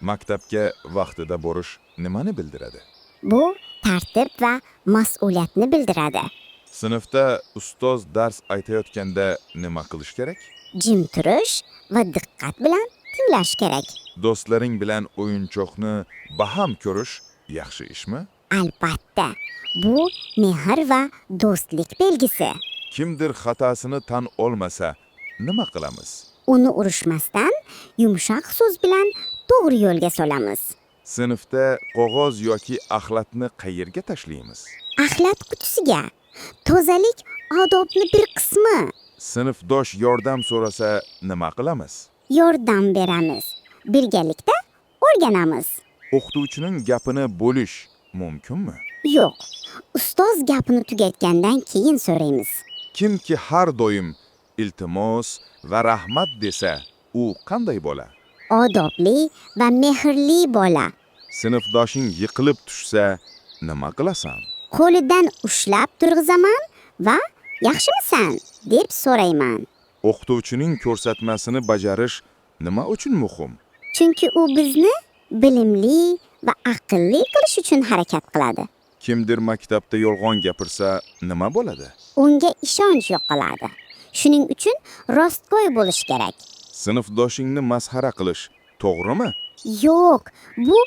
Maktabga vaqtida borish nimani bildiradi? Bu tartib va mas'uliyatni bildiradi. Sinfda ustoz dars aytayotganda nima qilish kerak? Jim turish va diqqat bilan tinglash kerak. Do'stlaring bilan o'yinchoqni baham ko'rish yaxshi ishmi? Albatta, bu mehr va do'stlik belgisi. Kimdir xatosini tan olmasa, nima qilamiz? Uni urishmasdan yumshoq so'z bilan to'g'ri yo'lga solamiz. Sinfda qog'oz yoki axlatni qayerga tashlaymiz? Axlat qutisiga. Tozalik odobni bir qismi. Sinfdosh yordam so'rasa nima qilamiz? Yordam beramiz. Birgalikda o'rganamiz. O'qituvchining gapini bo'lish mumkinmi? Yo'q. Ustoz gapini tugatgandan keyin so'raymiz. Kimki har doim iltimos va rahmat desa, u qanday bola? Odobli va mehrli bola. Sinfdoshing yiqilib tushsa, nima qilasan? Qo'lidan ushlab turg'izaman va yaxshimisan deb so'rayman. O'qituvchining ko'rsatmasini bajarish nima uchun muhim? Chunki u bizni bilimli va aqlli qilish uchun harakat qiladi. Kimdir maktabda yolg'on gapirsa, nima bo'ladi? Unga ishonch yo'qoladi. Shuning uchun rostgo'y bo'lish kerak. Sinfdoshingni masxara qilish to'g'rimi? Yo'q, bu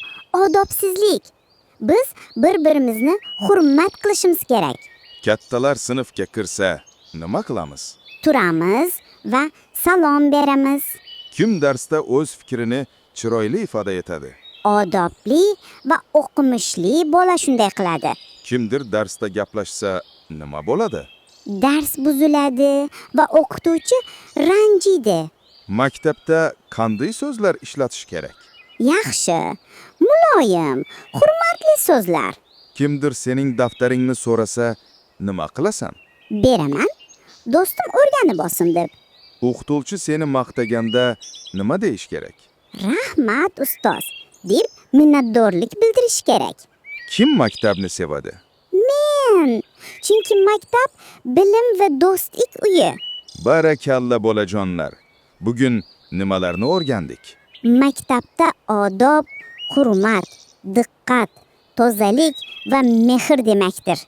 odobsizlik. Biz bir-birimizni hurmat qilishimiz kerak. Kattalar sinfga kirsa, nima qilamiz? Turamiz va salom beramiz. Kim darsda o'z fikrini chiroyli ifoda etadi? Odobli va o'qimishli bola shunday qiladi. Kimdir darsda gaplashsa, nima bo'ladi? Dars buziladi va o'qituvchi ranjiydi. Maktabda qanday so'zlar ishlatish kerak? Yaxshi, muloyim, hurmatli so'zlar. Kimdir sening daftaringni so'rasa, nima qilasan? Beraman. Do'stim o'rganib olsin deb. O'qituvchi seni maqtaganda nima deyish kerak? Rahmat ustoz deb minnatdorlik bildirish kerak. Kim maktabni sevadi? Men, chunki maktab bilim va do'stlik uyi. Barakalla bolajonlar. Bugun nimalarni o'rgandik? Maktabda odob, hurmat, diqqat, tozalik va mehr demakdir.